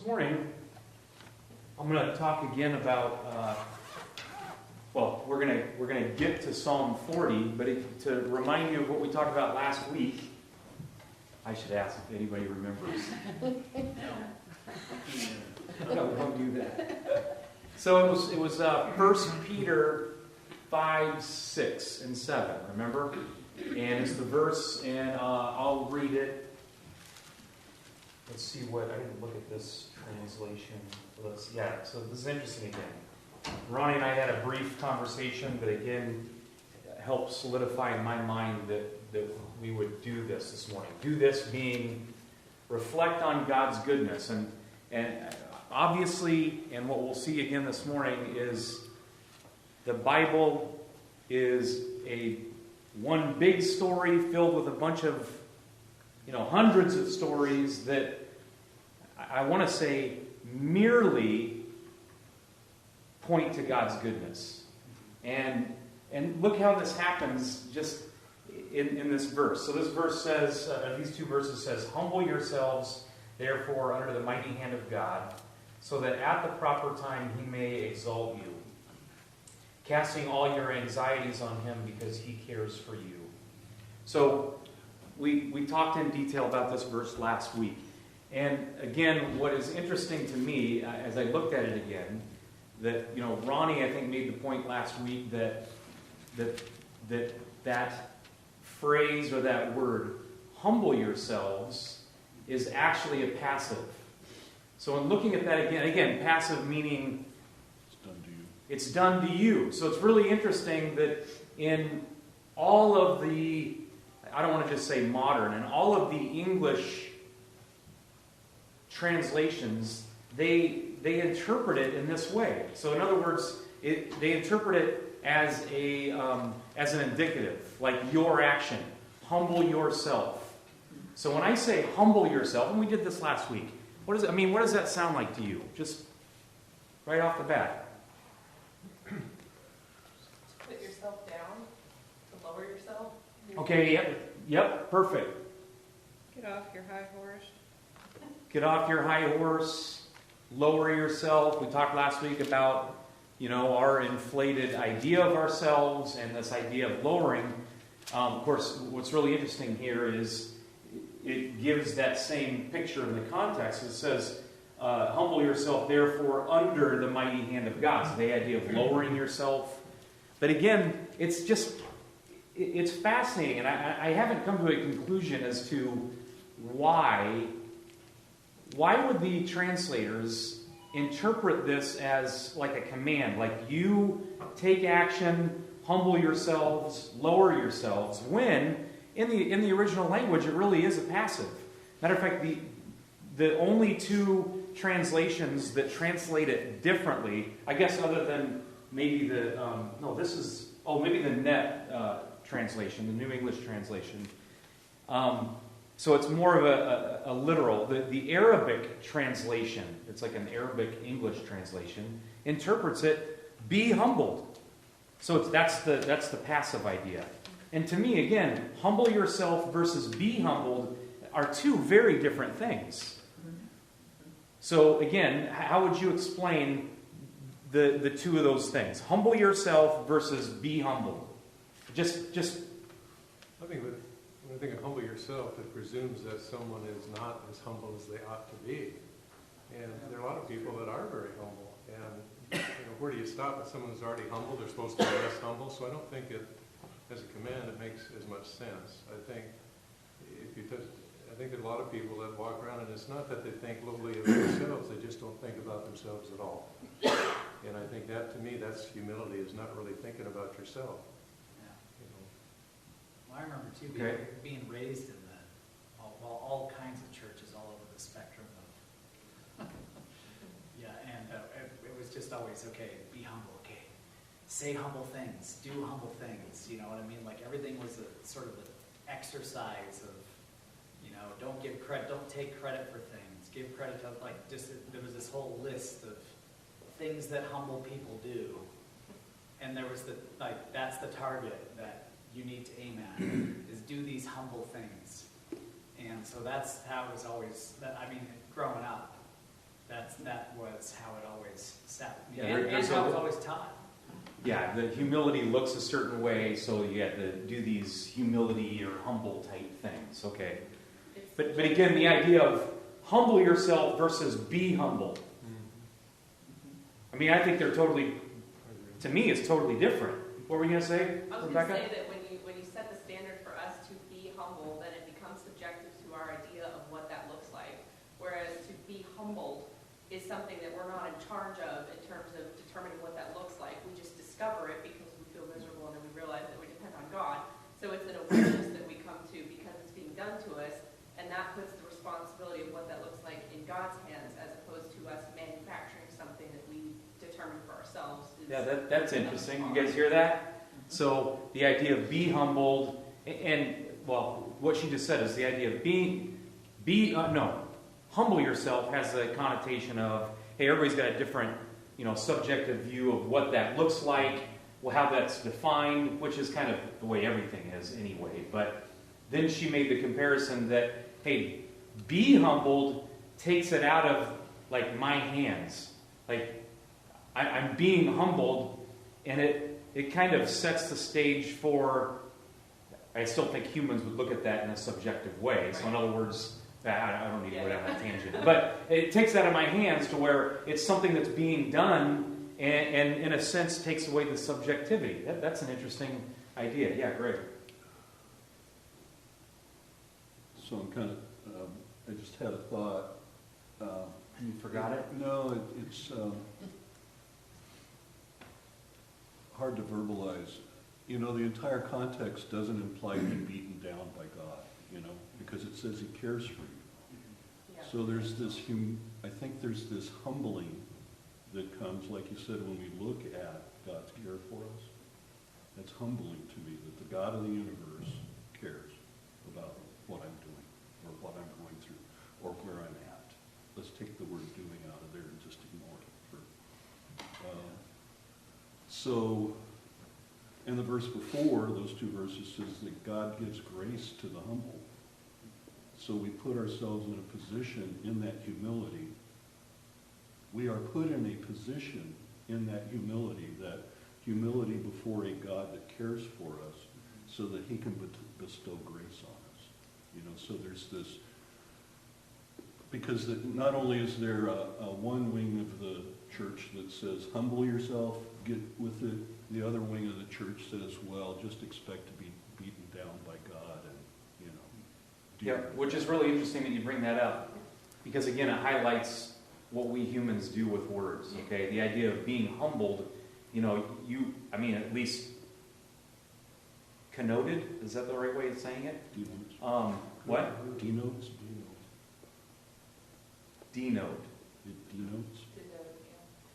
This morning, I'm going to talk again about, we're going to get to Psalm 40, but to remind you of what we talked about last week, I should ask if anybody remembers. No, we don't do that. So it was 1 Peter 5, 6, and 7, remember? And it's the verse, and I'll read it. Let's see what, I didn't look at this translation. So this is interesting again. Ronnie and I had a brief conversation, but again, helped solidify in my mind that we would do this morning. Do this being reflect on God's goodness. And obviously, and what we'll see again this morning is the Bible is one big story filled with a bunch of hundreds of stories that I want to say merely point to God's goodness. And look how this happens just in this verse. So this verse says, these two verses says, "Humble yourselves, therefore, under the mighty hand of God, so that at the proper time he may exalt you, casting all your anxieties on him because he cares for you." So we talked in detail about this verse last week. And again, what is interesting to me, as I looked at it again, that, Ronnie, I think, made the point last week that phrase or that word, humble yourselves, is actually a passive. So in looking at that again, passive meaning it's done to you. So it's really interesting that in all of the, I don't want to just say modern, in all of the English translations, they interpret it in this way. So in other words, they interpret it as an indicative, like your action. Humble yourself. So when I say humble yourself, and we did this last week, what does that sound like to you? Just right off the bat. Put yourself down, to lower yourself. Okay, yep, perfect. Get off your high horse. Get off your high horse, lower yourself. We talked last week about, our inflated idea of ourselves and this idea of lowering. Of course, what's really interesting here is it gives that same picture in the context. It says, humble yourself, therefore, under the mighty hand of God. So the idea of lowering yourself. But again, it's fascinating, and I haven't come to a conclusion as to why would the translators interpret this as like a command, like you take action, humble yourselves, lower yourselves, when in the original language it really is a passive. Matter of fact, the only two translations that translate it differently, I guess other than maybe maybe the Net translation, the New English translation. So it's more of a literal. The Arabic translation, it's like an Arabic English translation, interprets it, be humbled. So that's the passive idea. And to me, again, humble yourself versus be humbled are two very different things. So again, how would you explain the two of those things? Humble yourself versus be humbled. Just. I think that when I think of humble yourself, it presumes that someone is not as humble as they ought to be. And there are a lot of people that are very humble. And where do you stop if someone's already humble? They're supposed to be less humble. So I don't think as a command, it makes as much sense. I think that a lot of people that walk around, and it's not that they think lowly of themselves, they just don't think about themselves at all. And I think that, to me, that's humility, is not really thinking about yourself. Well, I remember too being raised in all kinds of churches all over the spectrum of and it was just always, okay, be humble, okay, say humble things, do humble things, you know what I mean? Like everything was a sort of an exercise of, don't give credit, don't take credit for things, give credit to, there was this whole list of things that humble people do, and there was that's the target that you need to aim at, is do these humble things. And so that's how it was always, growing up, was how it always sat. Yeah, And there's how a- it was always taught. Yeah, the humility looks a certain way, so you have to do these humility or humble type things. Okay. It's- But again, the idea of humble yourself versus be humble. I mean, I think they're totally, to me, it's totally different. What were you going to say, I was going to Rebecca? say that when you set the standard for us to be humble, then it becomes subjective to our idea of what that looks like. Whereas to be humbled is something that we're not in charge of in terms of determining what that looks like. We just discover it because we feel miserable and then we realize that we depend on God. So it's an awareness that we come to because it's being done to us, and that puts the responsibility of what that looks like in God's hands as opposed to us manufacturing something that we determine for ourselves. Yeah, that's interesting. You guys hear that? So the idea of be humbled, and well, what she just said is the idea of humble yourself has the connotation of, hey, everybody's got a different, subjective view of what that looks like, well, how that's defined, which is kind of the way everything is anyway. But then she made the comparison that, hey, be humbled takes it out of like my hands. Like I'm being humbled, and it kind of sets the stage for, I still think humans would look at that in a subjective way. So in other words, I don't need to go down that tangent. But it takes that out of my hands to where it's something that's being done and in a sense takes away the subjectivity. That's an interesting idea. Yeah, great. So I'm kind of, I just had a thought. You forgot it? No, it's hard to verbalize. The entire context doesn't imply being beaten down by God, because it says He cares for you. Yeah. So there's this, I think there's this humbling that comes, like you said, when we look at God's care for us. That's humbling to me, that the God of the universe cares about what I'm doing, or what I'm going through, or where I'm at. Let's take the word doing out of there and just ignore it. So, in the verse before, those two verses says that God gives grace to the humble. So we put ourselves in a position in that humility. We are put in a position in that humility before a God that cares for us, so that He can bestow grace on us. So there's this, because not only is there a one wing of the church that says, humble yourself, get with it. The other wing of the church says, well, just expect to be beaten down by God and, do Yeah, which is really interesting that you bring that up, because again, it highlights what we humans do with words. Okay, the idea of being humbled. At least connoted. Is that the right way of saying it? Denotes. What? Denotes. Denote. It denotes.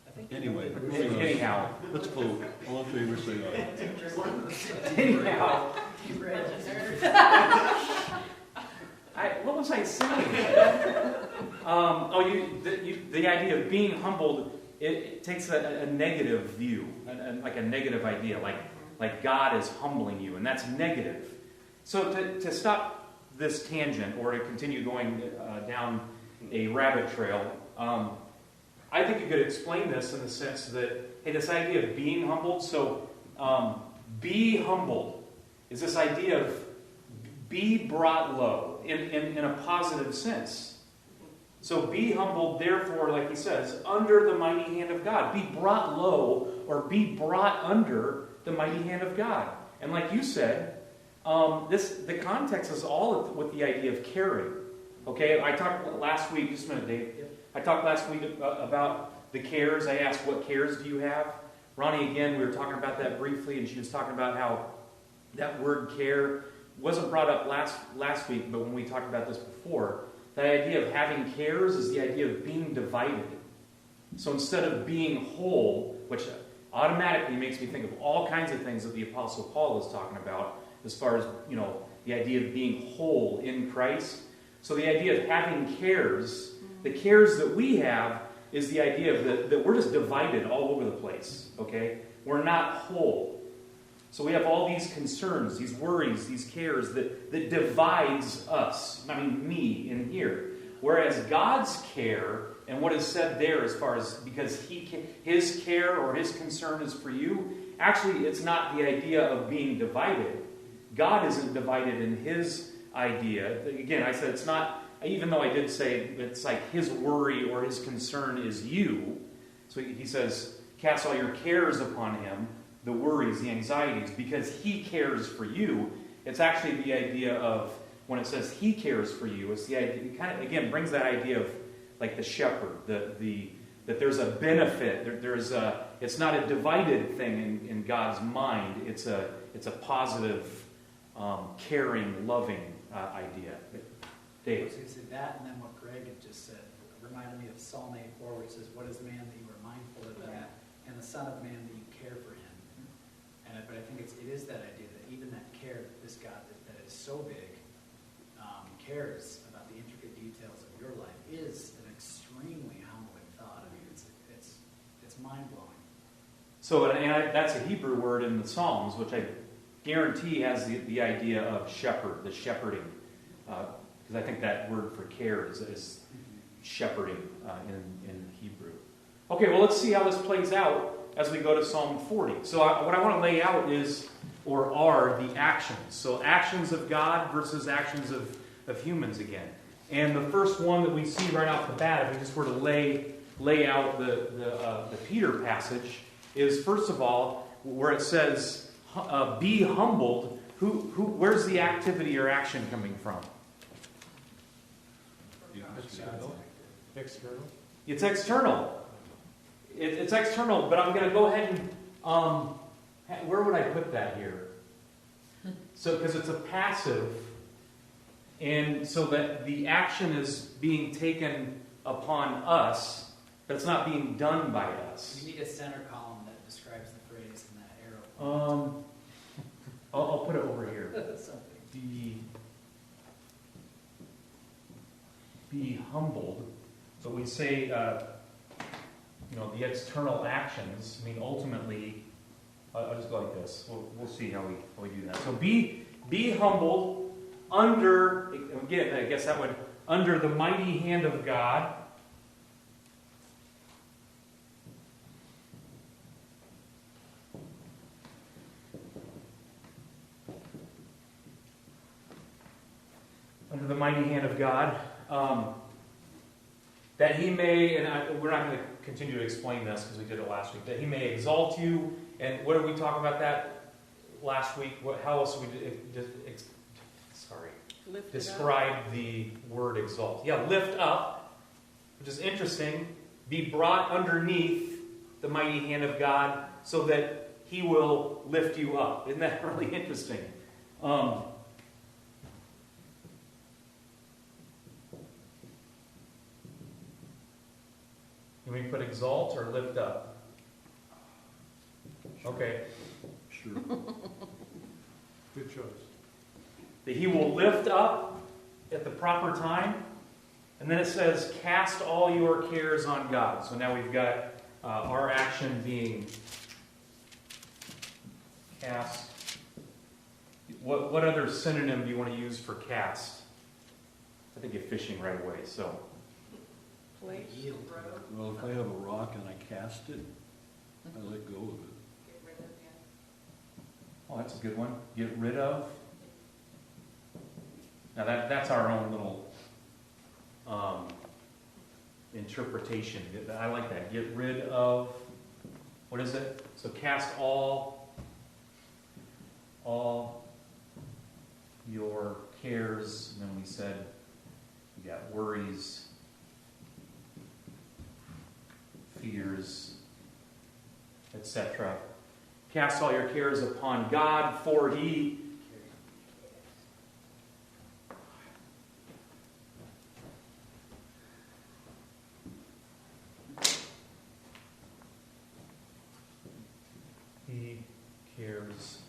I think Anyway. Anyhow. Let's vote. All in favor, say aye. Anyhow. What was I saying? The idea of being humbled, it takes a negative view, like a negative idea, like God is humbling you, and that's negative. So to stop this tangent, or to continue going down a rabbit trail, I think you could explain this in the sense that, hey, this idea of being humbled, so be humbled is this idea of be brought low in a positive sense. So be humbled, therefore, like he says, under the mighty hand of God. Be brought low, or be brought under the mighty hand of God. And like you said, the context is all with the idea of caring. Okay, I talked last week, just a minute, Dave. I talked last week about the cares. I asked, what cares do you have? Ronnie, again, we were talking about that briefly, and she was talking about how that word care wasn't brought up last week, but when we talked about this before, the idea of having cares is the idea of being divided. So instead of being whole, which automatically makes me think of all kinds of things that the Apostle Paul is talking about, as far as, the idea of being whole in Christ. So the idea of having cares, the cares that we have, is the idea of that we're just divided all over the place, okay? We're not whole. So we have all these concerns, these worries, these cares that divides us. Me in here. Whereas God's care And what is said there as far as, because his care or his concern is for you, actually it's not the idea of being divided. God isn't divided in his idea. Again, I said it's not, even though I did say it's like his worry or his concern is you. So he says, cast all your cares upon him, the worries, the anxieties, because he cares for you. It's actually the idea of, when it says he cares for you, it's the idea, it kind of, again, brings that idea of like the shepherd, that there's a benefit, it's not a divided thing in God's mind, it's a positive, caring, loving idea. Dave? So you said that, and then what Greg had just said reminded me of Psalm 84, which says, "What is man that you are mindful of him, and the Son of Man that you care for him?" But I think it is that idea that even that care, that this God that is so big, cares about the intricate details of your life, is an extremely humbling thought. I mean, it's mind blowing. So that's a Hebrew word in the Psalms, which I guarantee has the idea of shepherd, the shepherding. Because I think that word for care is shepherding in Hebrew. Okay, well, let's see how this plays out as we go to Psalm 40. So what I want to lay out are the actions. So actions of God versus actions of humans again. And the first one that we see right off the bat, if we just were to lay out the Peter passage, is first of all, where it says, be humbled. Where's the activity or action coming from? External? It's external. It's external, but I'm going to go ahead and, where would I put that here? So, because it's a passive, and so that the action is being taken upon us, but it's not being done by us. You need a center column that describes the phrase in that arrow. I'll put it over here. Something. Be humbled. So we say, the external actions. I mean, ultimately, I'll just go like this. We'll see how we do that. So be humbled under, again, I guess that would, under the mighty hand of God. Under the mighty hand of God. That he may, and we're not going to continue to explain this because we did it last week, that he may exalt you. And what did we talk about that last week? How else did we describe the word exalt? Yeah, lift up, which is interesting. Be brought underneath the mighty hand of God so that he will lift you up. Isn't that really interesting? Can we put exalt or lift up? Okay. Sure. Good choice. That he will lift up at the proper time. And then it says, cast all your cares on God. So now we've got our action being cast. What other synonym do you want to use for cast? I think you're fishing right away, so. Place, Yield. road, Well, if I have a rock and I cast it, I let go of it. get rid of, yeah. Oh, that's a good one. Get rid of. Now that's our own little interpretation. I like that. Get rid of. What is it? So cast all your cares. And then we said we got worries, fears, etc. Cast all your cares upon God, for he cares.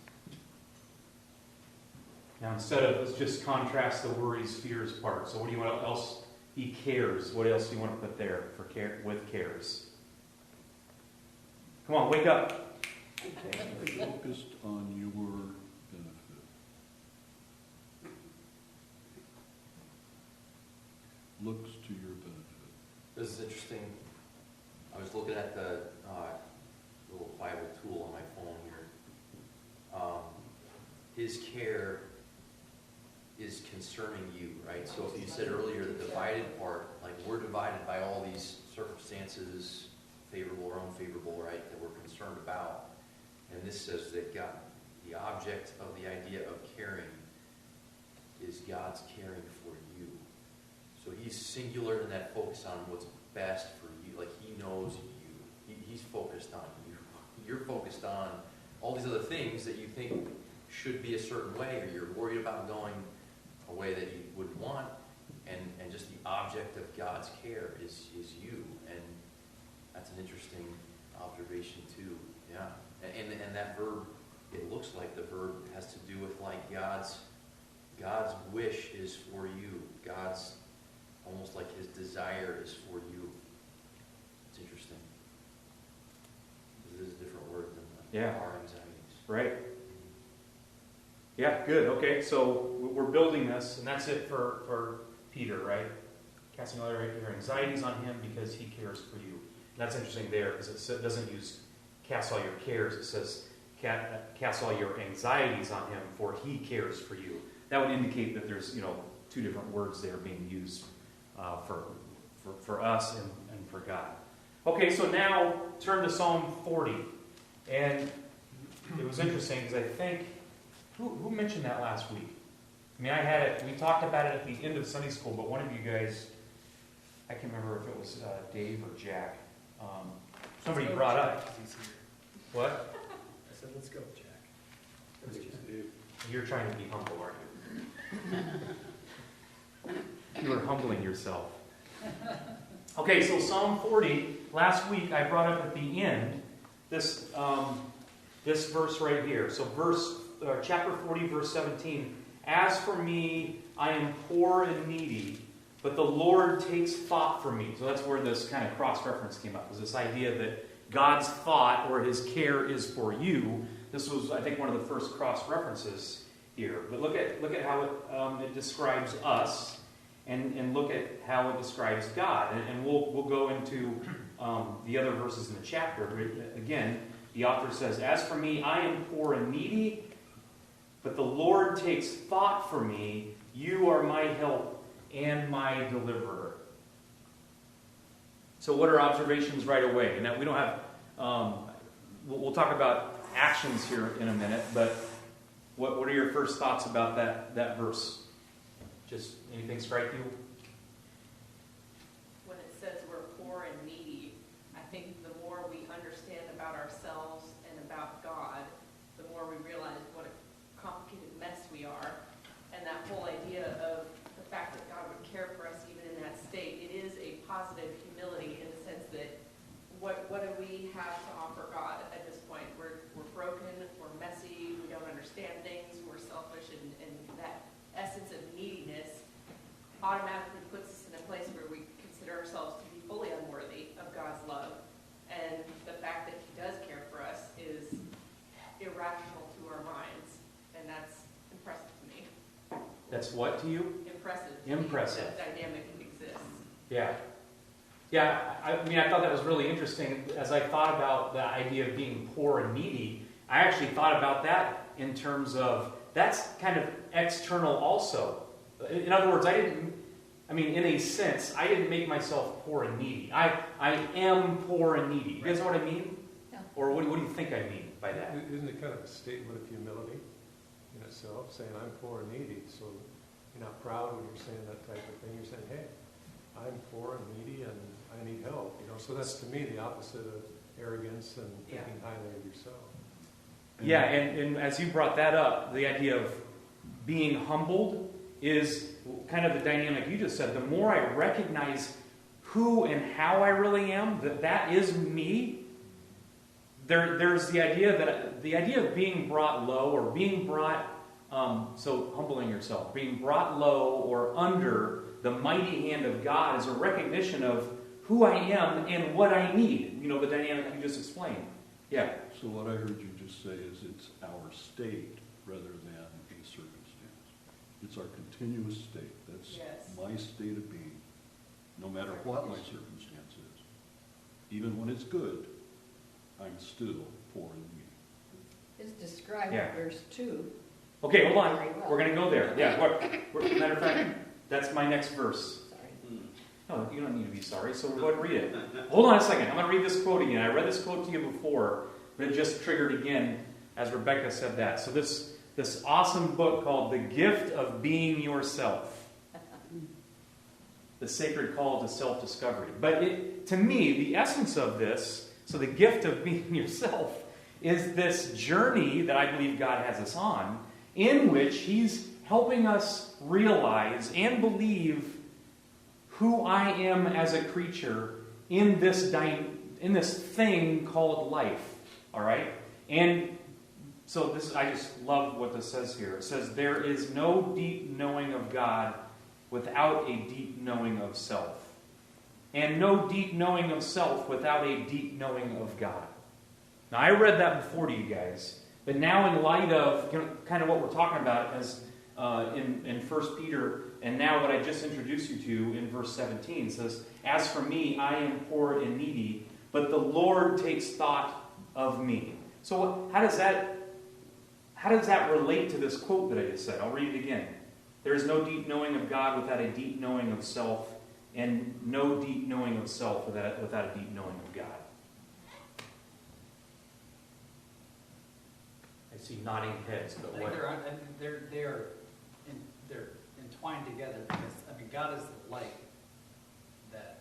Now instead of, let's just contrast the worries, fears part. So what do you want else? He cares. What else do you want to put there for care, with cares? Come on, wake up. Focused on your benefit. Looks to your benefit. This is interesting. was looking at the little Bible tool on my phone here. His care is concerning you, right? So if you said earlier the divided part, like we're divided by all these circumstances, favorable or unfavorable, right, that we're concerned about. And this says that God, the object of the idea of caring is God's caring for you. So he's singular in that focus on what's best for you. Like he knows you. He's focused on you. You're focused on all these other things that you think should be a certain way, or you're worried about going a way that you wouldn't want. And just the object of God's care is you. And that's an interesting observation too. Yeah. And that verb, it looks like the verb has to do with like God's wish is for you. God's, almost like his desire is for you. It's interesting. This is a different word than our anxieties. Right. Yeah, good. Okay, so we're building this, and that's it for Peter, right? Casting all your anxieties on him because he cares for you. And that's interesting there because it doesn't use cast all your cares. It says cast all your anxieties on him for he cares for you. That would indicate that there's two different words there being used for us and for God. Okay, so now turn to Psalm 40. And it was interesting because I think, who mentioned that last week? I mean, I had it, we talked about it at the end of Sunday school, but one of you guys, I can't remember if it was Dave or Jack, somebody brought up. What? I said, let's go, Jack. I think it's Dave. You're trying to be humble, aren't you? You are humbling yourself. Okay, so Psalm 40, last week I brought up at the end this verse right here. So chapter 40, verse 17. As for me, I am poor and needy, but the Lord takes thought for me. So that's where this kind of cross-reference came up, was this idea that God's thought or his care is for you. This was, I think, one of the first cross-references here. But look at how it describes us, and look at how it describes God. And we'll go into the other verses in the chapter. But again, the author says, as for me, I am poor and needy, but the Lord takes thought for me. You are my help and my deliverer. So what are observations right away? And we don't have, we'll talk about actions here in a minute, but what are your first thoughts about that verse? Just anything strike you? When it says we're poor and needy, I think the more we understand about ourselves and about God, the more we realize what a complicated mess we are. And that whole idea of the fact that God would care for us even in that state, it is a positive humility in the sense that what do we have to offer God at this point? We're broken, we're messy, we don't understand things, we're selfish, and that essence of neediness automatically puts us in a place where we consider ourselves to be fully unworthy of God's love. And the fact that he does care for us is irrational to our minds, and that's impressive to me. That's what to you? Impressive. Impressive. That dynamic exists. Yeah. Yeah, I mean, I thought that was really interesting. As I thought about the idea of being poor and needy, I actually thought about that in terms of, that's kind of external also. In other words, in a sense, I didn't make myself poor and needy. I am poor and needy. You guys know what I mean? No. Or what do you think I mean by that? Isn't it kind of a statement of humility in itself, saying I'm poor and needy? So you're not proud when you're saying that type of thing. You're saying, hey, I'm poor and needy and I need help. So that's to me the opposite of arrogance and thinking highly of yourself. Yeah, and as you brought that up, the idea of being humbled is kind of the dynamic you just said. The more I recognize who and how I really am, that is me, there's the idea of being brought low or being brought, so humbling yourself, being brought low or under the mighty hand of God is a recognition of who I am and what I need. The dynamic you just explained. Yeah. So what I heard you just say is it's our state rather than a circumstance. It's our continuous state. That's Yes. my state of being, no matter what my circumstance is. even when it's good, I'm still poor and weak. It's described Yeah. in verse 2. Okay, hold on. Very well. We're going to go there. Yeah, matter of fact, that's my next verse. Sorry. No, you don't need to be sorry, so we'll go ahead and read it. Hold on a second. I'm going to read this quote again. I read this quote to you before, but it just triggered again as Rebecca said that. So this awesome book called The Gift of Being Yourself. The Sacred Call to Self-Discovery. But to me, the essence of this, so the gift of being yourself, is this journey that I believe God has us on, in which He's helping us realize and believe who I am as a creature in this thing called life. All right? And so I just love what this says here. It says, there is no deep knowing of God without a deep knowing of self. And no deep knowing of self without a deep knowing of God. Now, I read that before to you guys, but now in light of kind of what we're talking about as in 1 Peter, and now what I just introduced you to in verse 17, it says, as for me, I am poor and needy, but the Lord takes thought of me. So how does that relate to this quote that I just said? I'll read it again. There is no deep knowing of God without a deep knowing of self, and no deep knowing of self without a deep knowing of God. I see nodding heads, but I think what? they're entwined together because, God is the light that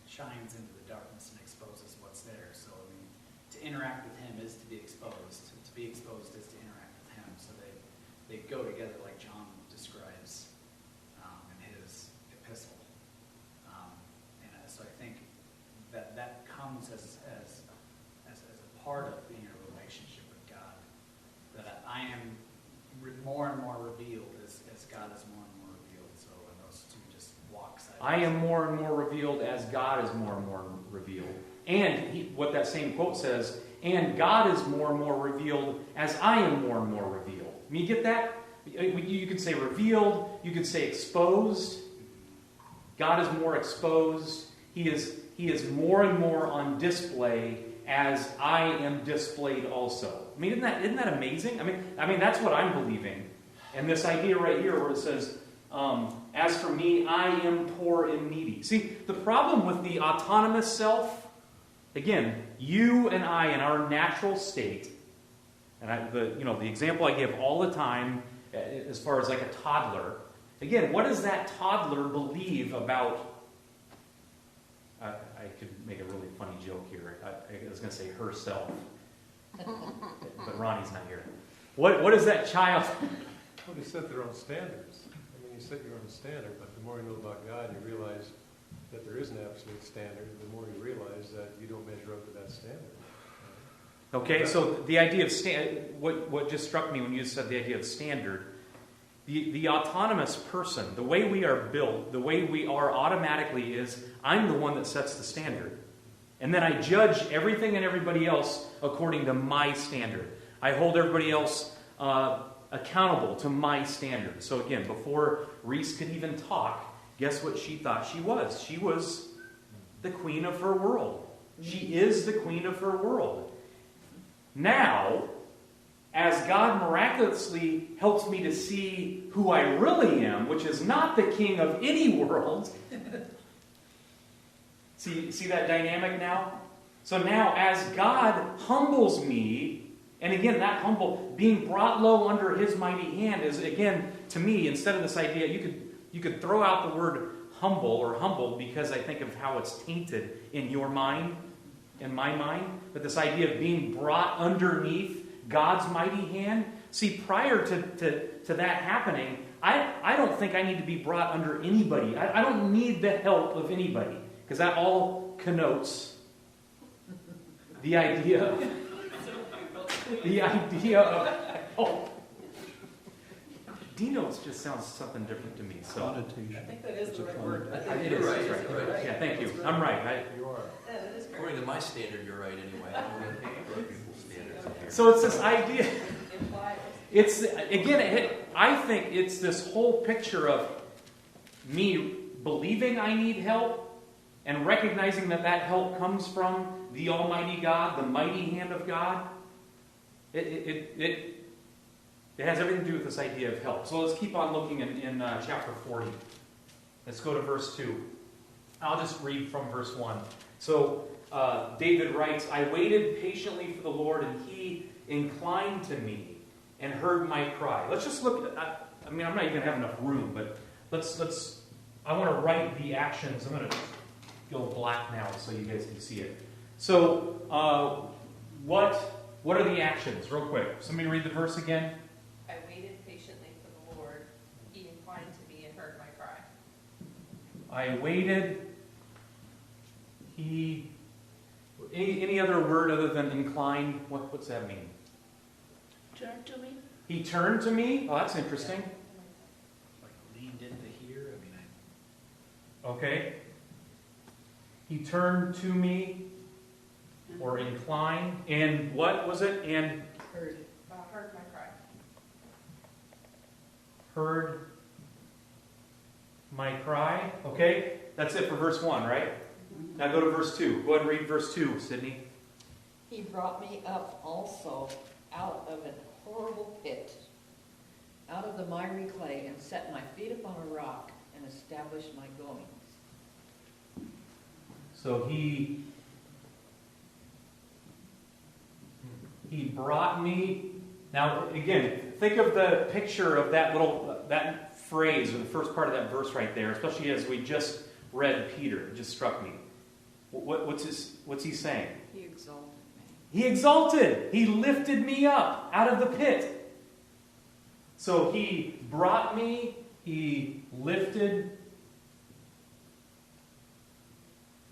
shines into the darkness and exposes what's there. So, to interact with Him is to be exposed. To be exposed is to interact with Him. So they go together like John describes in his epistle. So I think that comes as a part of being in a relationship with God. That I am more and more revealed as God is more and more revealed. So when those two just walk side by I side. am more and more revealed as God is more and more revealed. And what that same quote says, and God is more and more revealed as I am more and more revealed. I mean, you get that? You could say revealed, you could say exposed. God is more exposed. He is more and more on display as I am displayed also. I mean, isn't that amazing? I mean that's what I'm believing. And this idea right here where it says, as for me, I am poor and needy. See, the problem with the autonomous self, again, you and I in our natural state, and the example I give all the time as far as like a toddler, again, what does that toddler believe about, I could make a really funny joke here. I was going to say herself, but Ronnie's not here. What is that child? Well, they set their own standards. You set your own standard, but the more you know about God, you realize that there is an absolute standard, the more you realize that you don't measure up to that standard. Okay, so the idea of what just struck me when you said the idea of standard, the autonomous person, the way we are built, the way we are automatically is, I'm the one that sets the standard. And then I judge everything and everybody else according to my standard. I hold everybody else accountable to my standard. So again, before Reese could even talk, guess what she thought she was? She was the queen of her world. She is the queen of her world. Now, as God miraculously helps me to see who I really am, which is not the king of any world. See that dynamic now? So now, as God humbles me, and again, that humble, being brought low under His mighty hand is, again, to me, instead of this idea, you could throw out the word humble or humbled because I think of how it's tainted in your mind, in my mind. But this idea of being brought underneath God's mighty hand. See, prior to that happening, I don't think I need to be brought under anybody. I don't need the help of anybody. Because that all connotes the idea of denotes just sounds something different to me. So Connotation. I think that is It's the a right word. connotation. I think it You're is. right, That's you're right. right. Yeah, thank you. That's I'm right. You are. Yeah, that is According correct. to my standard, you're right anyway. I don't have other people's standards in here. So it's this idea. Implied. It's again. I think it's this whole picture of me believing I need help, and recognizing that that help comes from the Almighty God, the mighty hand of God, it has everything to do with this idea of help. So let's keep on looking in chapter 40. Let's go to verse 2. I'll just read from verse 1. So David writes, I waited patiently for the Lord, and he inclined to me and heard my cry. Let's just look at, I'm not even going to have enough room, but I want to write the actions. I'm going to go black now so you guys can see it. So what are the actions? Real quick. Somebody read the verse again. I waited patiently for the Lord. He inclined to me and heard my cry. I waited. Any other word other than inclined? What's that mean? Turn to me. He turned to me? Oh, that's interesting. Like leaned into here, Okay. He turned to me, or inclined, and what was it? And Heard. Heard my cry. heard my cry. Okay, that's it for verse 1, right? Now go to verse 2. Go ahead and read verse 2, Sydney. He brought me up also out of a horrible pit, out of the miry clay, and set my feet upon a rock, and established my goings. So he brought me. Now again, think of the picture of that phrase or the first part of that verse right there, especially as we just read Peter. It just struck me. What's he saying? He exalted me. He exalted. He lifted me up out of the pit. So he brought me. He lifted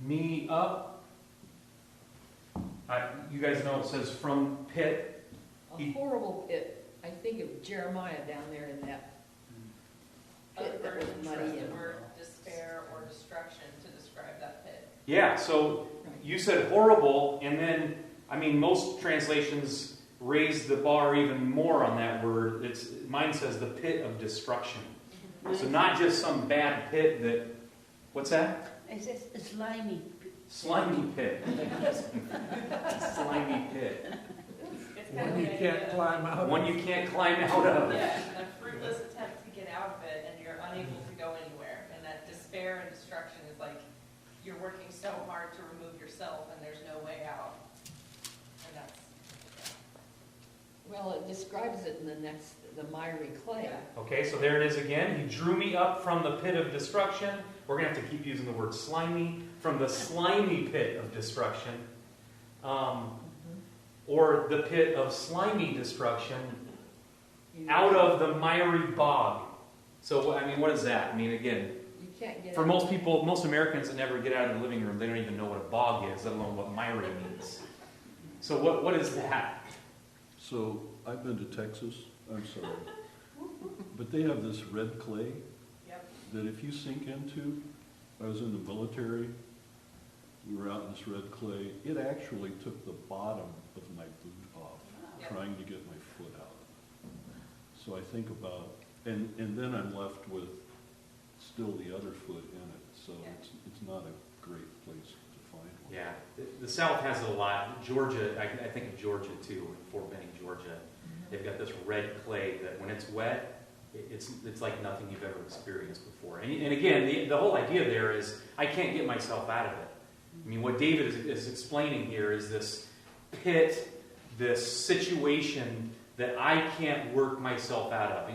me up. You guys know it says from pit. A horrible pit. I think of Jeremiah down there in that Other pit that was versions muddy use the and word despair or destruction to describe that pit. Yeah, so you said horrible, and then, most translations raise the bar even more on that word. Mine says the pit of destruction. So not just some bad pit that, what's that? It's just a slimy. Slimy pit. Slimy pit. It's kind of One you the can't idea- climb out of. One you can't climb out of. Yeah, a fruitless attempt to get out of it, and you're unable to go anywhere. And that despair and destruction is like you're working so hard to remove yourself, and there's no way out. And that's Well, it describes it in the miry clay. yeah. Okay, so there it is again. He drew me up from the pit of destruction. We're going to have to keep using the word slimy. From the slimy pit of destruction. Or the pit of slimy destruction. Out of the miry bog. So, what is that? Again, You can't get for out. most people, most Americans that never get out of the living room, they don't even know what a bog is, let alone what miry means. So what is that? So I've been to Texas, I'm sorry. But they have this red clay Yep. that if you sink into, I was in the military, we were out in this red clay, it actually took the bottom of my boot off, Yep. trying to get my foot out. So I think about, and then I'm left with still the other foot in it, so Yeah. it's not a great place to find one. Yeah, the South has it a lot. Georgia, I think of Georgia too, Fort Benning, Georgia. They've got this red clay that when it's wet, it's like nothing you've ever experienced before. And again, the whole idea there is I can't get myself out of it. What David is explaining here is this pit, this situation that I can't work myself out of.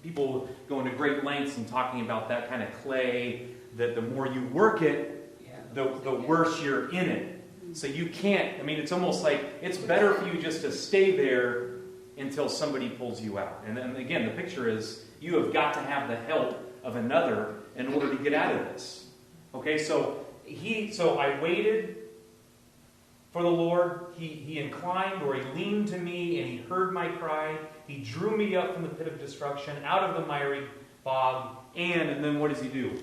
People go into great lengths in talking about that kind of clay, that the more you work it, Yeah. the worse you're in it. So you can't, it's almost like it's better for you just to stay there until somebody pulls you out. And then again, the picture is you have got to have the help of another in order to get out of this. Okay, so I waited for the Lord. He inclined, or he leaned to me, and he heard my cry. He drew me up from the pit of destruction, out of the miry bog, and then what does he do?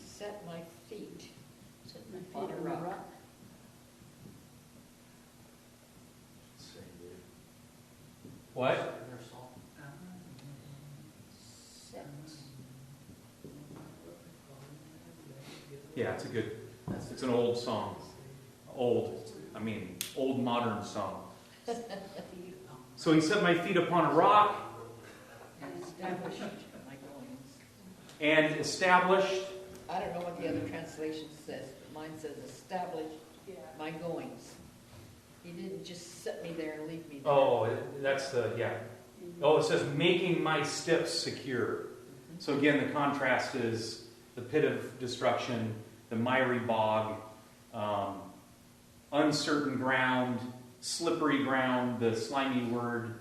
Set my feet on a rock. What? Set. Yeah, it's a good It's an old song. Old modern song. So he set my feet upon a rock And established my goings. and established. I don't know what the other translation says, but mine says established Yeah. my goings. He didn't just set me there and leave me there. Oh, that's the, yeah. Oh, it says making my steps secure. So again, the contrast is the pit of destruction, the miry bog, uncertain ground, slippery ground, the slimy word.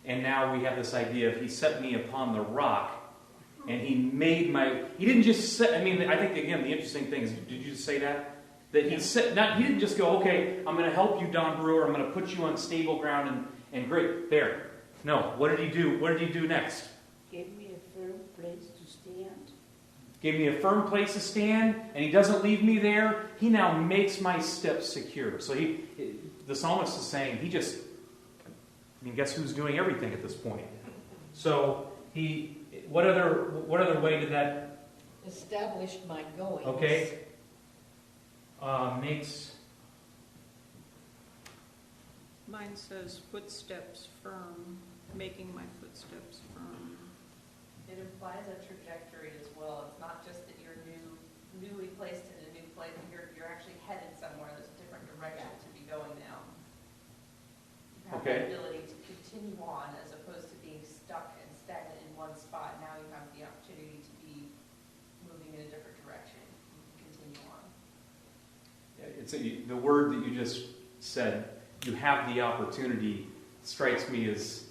And now we have this idea of he set me upon the rock and he made he didn't just set, I think again, the interesting thing is, did you just say that? That he didn't just go, okay, I'm going to help you, Don Brewer, I'm going to put you on stable ground and great, there. No, what did he do? What did he do next? Gave me a firm place to stand. Gave me a firm place to stand, and he doesn't leave me there. He now makes my steps secure. So the psalmist is saying, guess who's doing everything at this point? So what other way did that, Established my goings. okay, makes, Mine says footsteps firm, making my footsteps firm. It implies a trajectory as well. It's not just that you're newly placed in a new place. You're actually headed somewhere. There's a different direction to be going now. You have Okay. the ability to continue on as opposed to being stuck and stagnant in one spot. Now you have the opportunity to be moving in a different direction. You can continue on. the word that you just said, you have the opportunity, strikes me as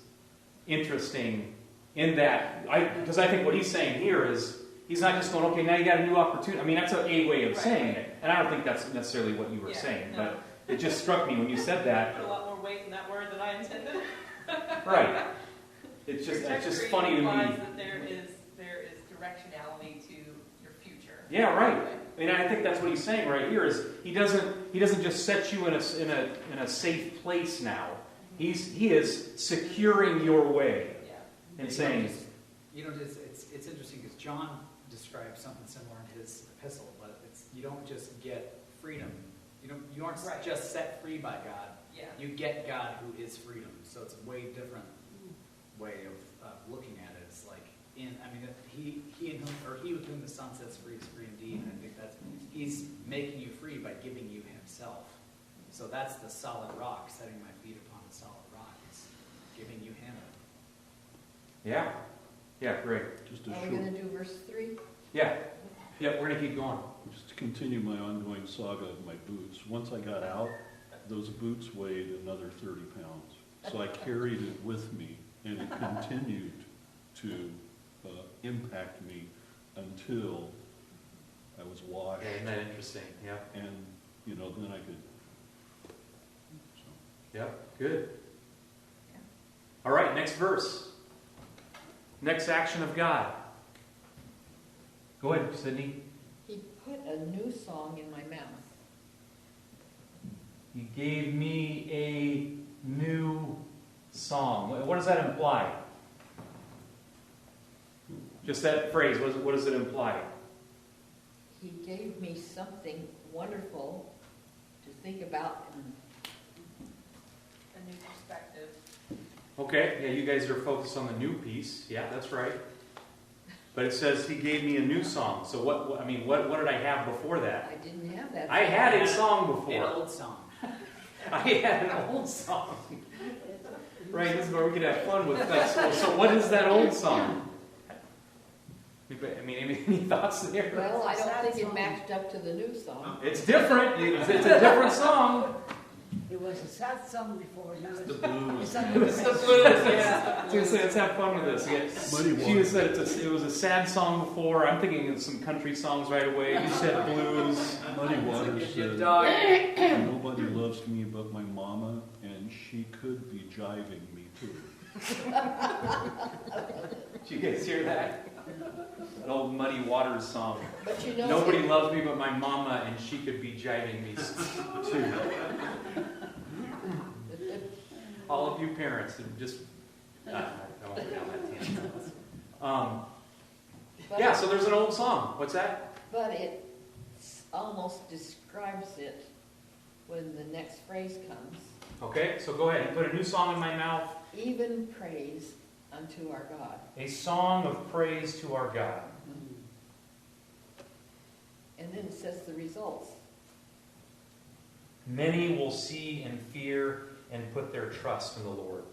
interesting in that, because I think what he's saying here is, he's not just going, okay, now you got a new opportunity. That's a way of Right. saying it. And I don't think that's necessarily what you were Yeah, saying, no. but it just struck me when you said that. Put a lot more weight in that word than I intended. Right. It's just funny to Trajectory implies me. that there is directionality to your future. Yeah, right. I think that's what he's saying right here is he doesn't just set you in a safe place now. He is securing your way Yeah. and saying, It's interesting because John describes something similar in his epistle, but you don't just get freedom. You aren't Right. just set free by God. Yeah. You get God who is freedom. So it's a way different way of looking at it. It's like he with whom the Son sets free is free indeed. And I think he's making you free by giving you himself. So that's the solid rock, setting my feet upon the solid rock. It's giving you him. yeah. Yeah, great. Just a Are we short, going to do verse 3? Yeah. Yeah, we're going to keep going. just to continue my ongoing saga of my boots. Once I got out, those boots weighed another 30 pounds. So I carried it with me, and it continued to impact me until I was washed, Isn't that interesting? Yeah. and then I could. So. Yeah, good. All right, next verse. Next action of God. Go ahead, Sydney. He put a new song in my mouth. He gave me a new song. What does that imply? Just that phrase, what does it imply? He gave me something wonderful to think about. And A new perspective. Okay, yeah, you guys are focused on the new piece. Yeah, that's right. But it says he gave me a new song. So what did I have before that? I didn't have that. I had a song An before. old song. I had an old song. Right, this is where we could have fun with that. So what is that old song? Any thoughts there? Well, I don't think it matched up to the new song. It's different. It's a different song. It was a sad song before, now The it's blues. It's the blues. Yeah. So let's have fun with this. Yeah. Muddy She Water. just said it was a sad song before. I'm thinking of some country songs right away. You said blues. Muddy Waters Get your said, dog. nobody loves me but my mama, and she could be jiving me too. Did you guys hear that? That old Muddy Waters song. But you know, Nobody loves me but my mama, and she could be jiving me too. All of you parents, and just I won't go down that tangent. but, Yeah, so there's an old song. What's that? but it almost describes it when the next phrase comes. Okay, so go ahead. He put a new song in my mouth, Even praise unto our God. a song of praise to our God. And then it says the results. Many will see and fear and put their trust in the Lord.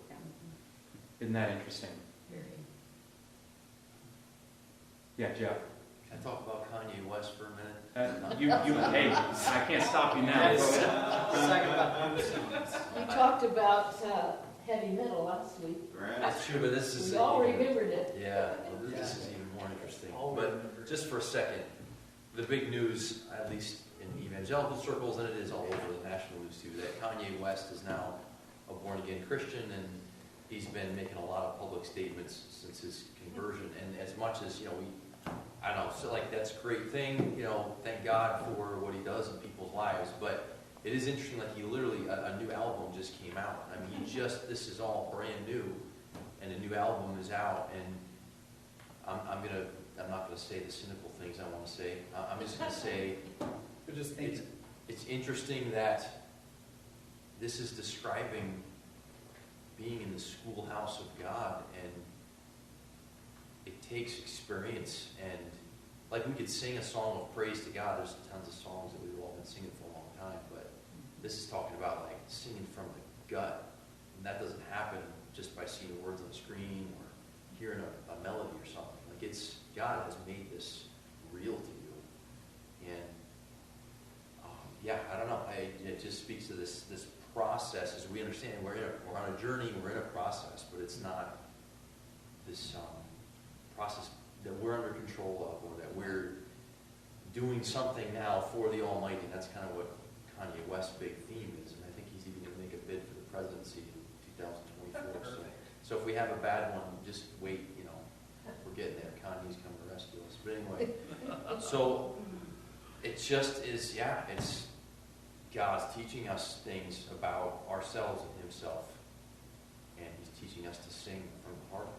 Isn't that interesting? Very. Yeah, Jeff. Can I talk about Kanye West for a minute? Hey, I can't stop you now. Go ahead. We talked about heavy metal last week. That's true, but this is... We all remembered it. Yeah, well, this is even more interesting. But just for a second, the big news, at least in evangelical circles, and it is all over the national news too, that Kanye West is now a born-again Christian, and he's been making a lot of public statements since his conversion. And as much as, I don't know, so like that's a great thing, thank God for what he does in people's lives. But it is interesting, like he literally, a new album just came out. I mean, this is all brand new, and a new album is out, and I'm not gonna say the cynical things I want to say. I'm just gonna say, it's interesting that this is describing being in the schoolhouse of God, and it takes experience. And like we could sing a song of praise to God. There's tons of songs that we've all been singing for a long time, but this is talking about like singing from the gut, and that doesn't happen just by seeing the words on the screen or hearing a melody or something. Like God has made this real to you, and I don't know. It just speaks to this process. As we understand, we're on a journey, we're in a process, but it's not this process that we're under control of, or that we're doing something now for the Almighty. And that's kind of what Kanye West's big theme is, and I think he's even going to make a bid for the presidency in 2024. So if we have a bad one, just wait. We're getting there. Kanye's coming to rescue us. But anyway, so it just is. It's God's teaching us things about ourselves and Himself, and He's teaching us to sing from the heart.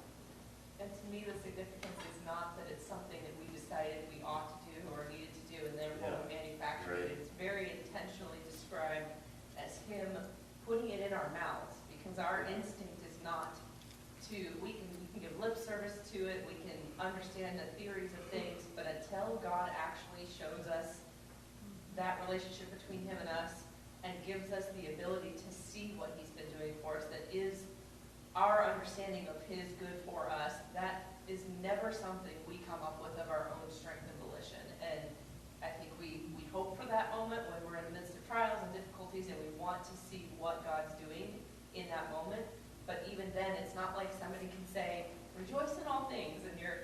And to me, the significance is not that it's something that we decided we ought to do or needed to do, and therefore we manufactured it. It's very intentionally described as Him putting it in our mouths, because our instinct is not to, we can give lip service to it, we can understand the theories of things, but until God actually shows us that relationship between Him and us and gives us the ability to see what He's been doing for us, that is our understanding of His good for us, that is never something we come up with of our own strength and volition. And I think we hope for that moment when we're in the midst of trials and difficulties, and we want to see what God's doing in that moment. But even then, it's not like somebody can say, rejoice in all things, and you're,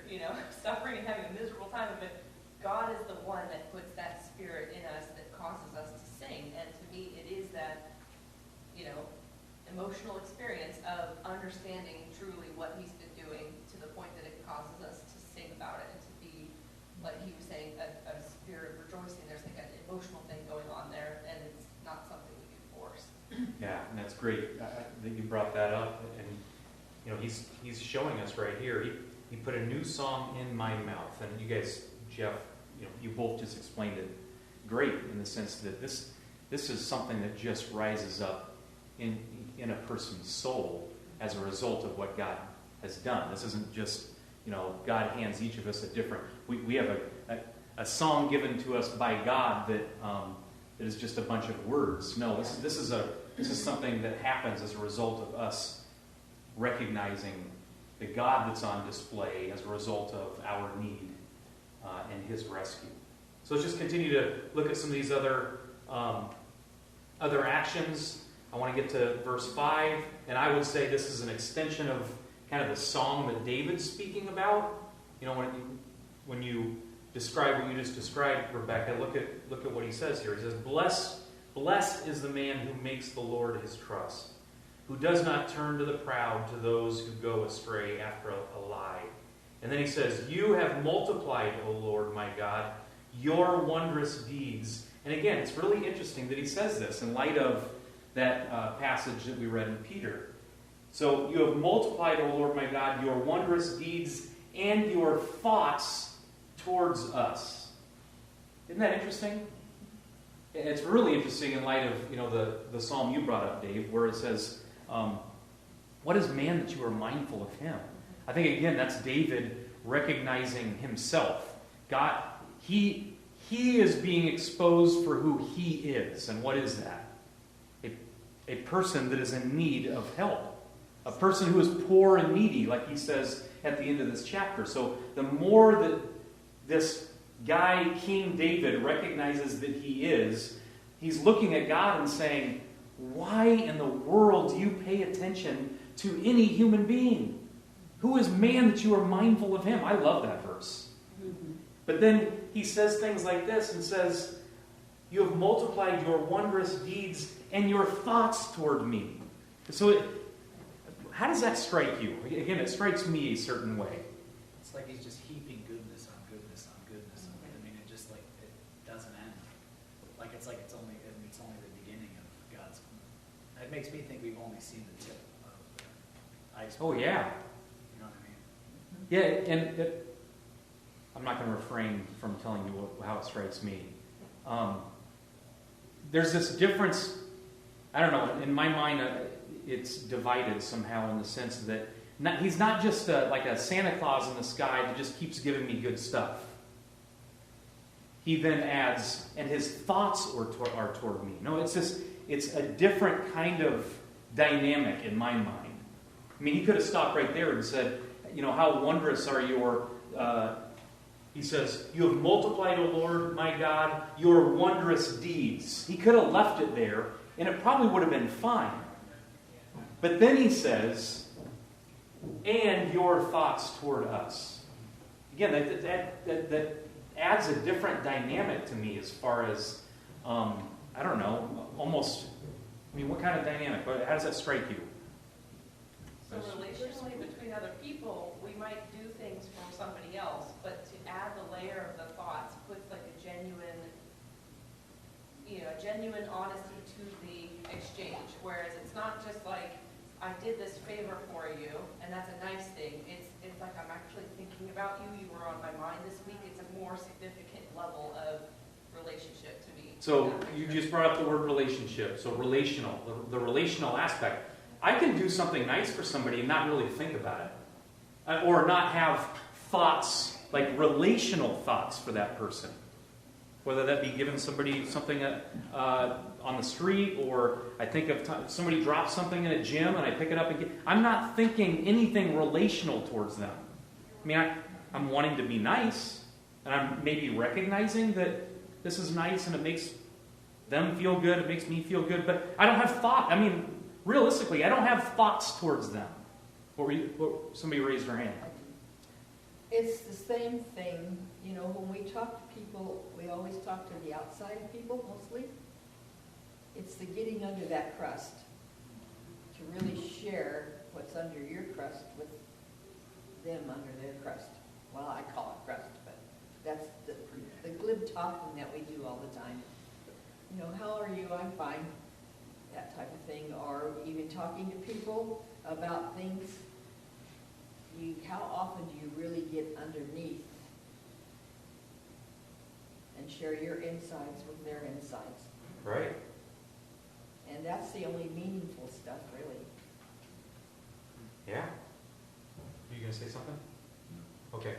suffering and having a miserable time of it. God is the one that puts that spirit in us that causes us to sing. And to me, it is that, emotional experience of understanding truly what He's been doing, to the point that it causes us to sing about it and to be, like he was saying, a spirit of rejoicing. There's like an emotional thing going on there, and it's not something we can force. Yeah, and that's great that you brought that up. And he's showing us right here. He put a new song in my mouth, and you guys, Jeff, you both just explained it great in the sense that this is something that just rises up in a person's soul as a result of what God has done. This isn't just God hands each of us a different. We have a song given to us by God that is just a bunch of words. No, this is something that happens as a result of us recognizing the God that's on display as a result of our need and His rescue. So let's just continue to look at some of these other actions. I want to get to verse 5, and I would say this is an extension of kind of the song that David's speaking about. When you describe what you just described, Rebecca, look at what he says here. He says, Blessed is the man who makes the Lord his trust, who does not turn to the proud, to those who go astray after a lie. And then he says, You have multiplied, O Lord my God, your wondrous deeds. And again, it's really interesting that he says this in light of that passage that we read in Peter. So you have multiplied, O Lord my God, your wondrous deeds and your thoughts towards us. Isn't that interesting? it's really interesting in light of, you know, the psalm you brought up, Dave, where it says, what is man that you are mindful of him? I think, again, that's David recognizing himself. God, he is being exposed for who he is. And what is that? A person that is in need of help. A person who is poor and needy, like he says at the end of this chapter. So the more that this guy, King David, recognizes that he is, he's looking at God and saying, why in the world do you pay attention to any human being? Who is man that you are mindful of him? I love that verse. But then he says things like this and says, you have multiplied your wondrous deeds and your thoughts toward me. So how does that strike you? Again, it strikes me a certain way. It's like he's just heaping goodness on goodness on goodness. I mean, it just like, it doesn't end. Like it's only the beginning of God's. It makes me think we've only seen the tip of the iceberg. Oh, yeah. You know what I mean? Yeah, and I'm not going to refrain from telling you how it strikes me. There's this difference, I don't know, in my mind it's divided somehow in the sense that he's not just like a Santa Claus in the sky that just keeps giving me good stuff. He then adds, and his thoughts are toward me. No, it's a different kind of dynamic in my mind. I mean, he could have stopped right there and said, you know, how wondrous are your... he says, you have multiplied, O Lord, my God, your wondrous deeds. He could have left it there, and it probably would have been fine. But then he says, and your thoughts toward us. Again, that adds a different dynamic to me as far as, I don't know, almost, I mean, what kind of dynamic? How does that strike you? So relationally between other people, we might do things for somebody else, but to add the layer of the thoughts puts like a genuine honesty to the exchange. Whereas it's not just like, I did this favor for you, and that's a nice thing. It's like I'm actually thinking about you. You were on my mind this week. It's a more significant level of relationship to me. So you just brought up the word relationship. So relational, the relational aspect. I can do something nice for somebody and not really think about it. Or not have thoughts, like relational thoughts for that person. Whether that be giving somebody something on the street, or I think of somebody drops something in a gym and I pick it up and I'm not thinking anything relational towards them. I mean, I'm wanting to be nice, and I'm maybe recognizing that this is nice and it makes them feel good, it makes me feel good, but I don't have thought. I mean, realistically, I don't have thoughts towards them. Somebody raised their hand. It's the same thing, you know, when we talk to people, we always talk to the outside people mostly. It's the getting under that crust, to really share what's under your crust with them under their crust. Well, I call it crust, but that's the glib talking that we do all the time. You know, how are you? I'm fine. That type of thing. Or even talking to people about things. How often do you really get underneath and share your insides with their insides? Right. And that's the only meaningful stuff, really. Yeah. You going to say something? Okay.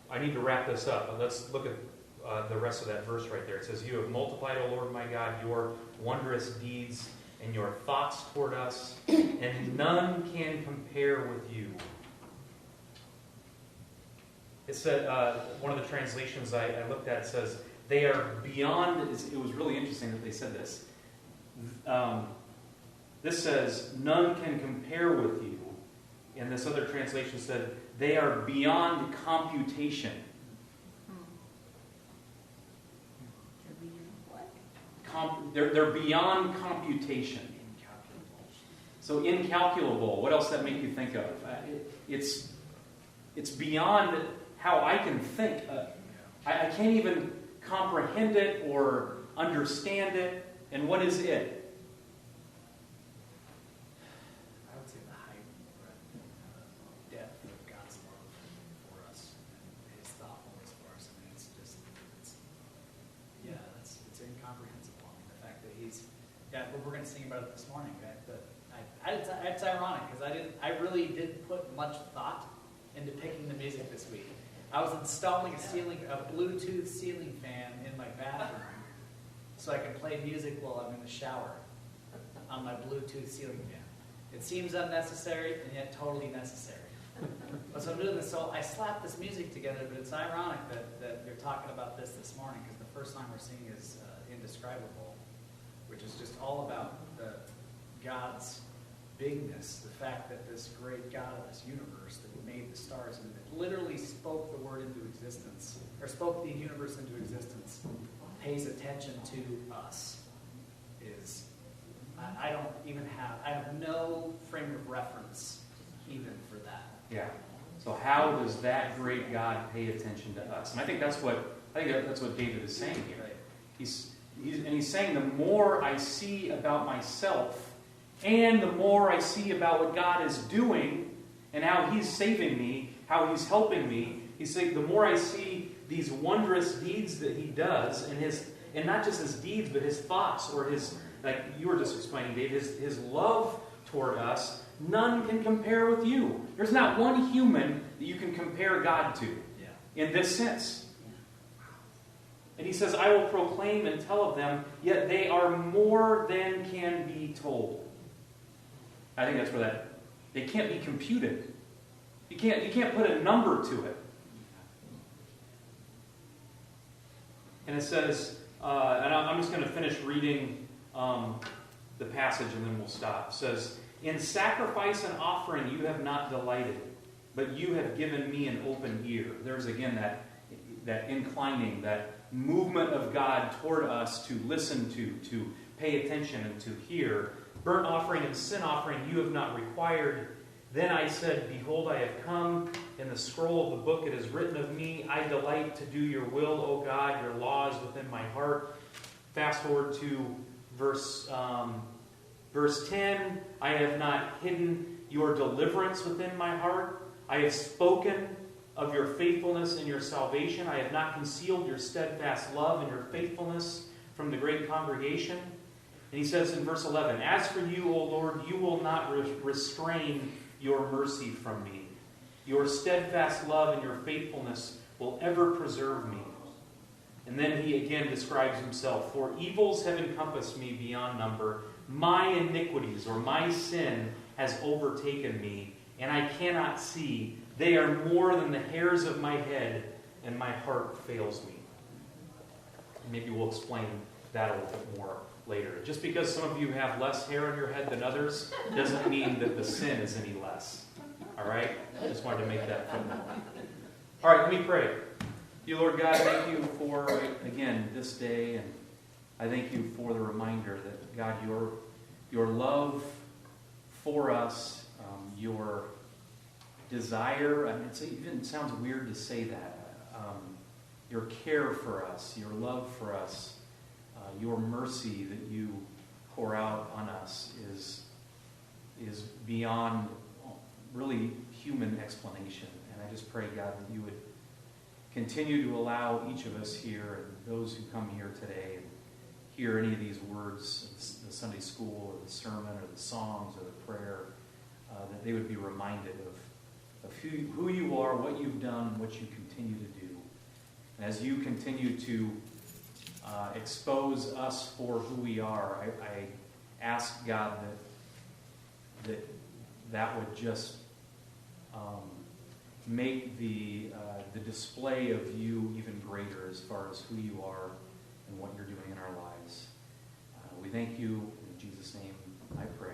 I need to wrap this up, but let's look at the rest of that verse right there. It says, you have multiplied, O Lord my God, your wondrous deeds and your thoughts toward us, and none can compare with you. It said, one of the translations I looked at says, they are beyond, it was really interesting that they said this. This says, none can compare with you. And this other translation said, they are beyond computation. They're beyond computation. So incalculable. What else does that make you think of? It's beyond how I can think. I can't even comprehend it or understand it. And what is it? I would say the height and breadth and depth of God's love for us and His thoughtfulness for us. I mean, it's we're going to sing about it this morning. It's ironic because I really didn't put much thought into picking the music this week. I was installing a Bluetooth ceiling fan in my bathroom so I can play music while I'm in the shower on my Bluetooth ceiling fan. It seems unnecessary and yet totally necessary. So I'm doing this, so I slapped this music together, but it's ironic that you're talking about this morning because the first song we're singing is Indescribable, which is just all about God's bigness, the fact that this great God of this universe that made the stars and that literally spoke the word into existence, or spoke the universe into existence, pays attention to us, is, I have no frame of reference even for that. Yeah. So how does that great God pay attention to us? And I think that's what David is saying here. Right. He's saying the more I see about myself and the more I see about what God is doing and how He's saving me, how He's helping me, he's saying the more I see these wondrous deeds that He does and not just His deeds, but His thoughts or His, like you were just explaining, Dave, His love toward us, none can compare with you. There's not one human that you can compare God to in this sense. And he says, I will proclaim and tell of them, yet they are more than can be told. I think that's where they can't be computed. You can't put a number to it. And it says, and I'm just going to finish reading the passage and then we'll stop. It says, in sacrifice and offering you have not delighted, but you have given me an open ear. There's again that inclining, that movement of God toward us to listen to pay attention and to hear. Burnt offering and sin offering you have not required. Then I said, behold, I have come. In the scroll of the book it is written of me, I delight to do your will, O God. Your law is within my heart. Fast forward to verse 10, I have not hidden your deliverance within my heart. I have spoken of your faithfulness and your salvation. I have not concealed your steadfast love and your faithfulness from the great congregation. And he says in verse 11, as for you, O Lord, you will not restrain your mercy from me. Your steadfast love and your faithfulness will ever preserve me. And then he again describes himself, for evils have encompassed me beyond number. My iniquities or my sin has overtaken me, and I cannot see. They are more than the hairs of my head, and my heart fails me. Maybe we'll explain that a little bit more later. Just because some of you have less hair on your head than others doesn't mean that the sin is any less. All right? I just wanted to make that footnote. All right, let me pray. Dear Lord God, thank you for, again, this day, and I thank you for the reminder that, God, your love for us, your desire, I mean, it even sounds weird to say that, your care for us, your love for us, your mercy that you pour out on us is beyond really human explanation. And I just pray, God, that you would continue to allow each of us here and those who come here today and hear any of these words, the Sunday school or the sermon or the songs or the prayer, that they would be reminded of who you are, what you've done, what you continue to do. And as you continue to expose us for who we are, I ask God that would just make the display of you even greater as far as who you are and what you're doing in our lives. We thank you. In Jesus' name, I pray.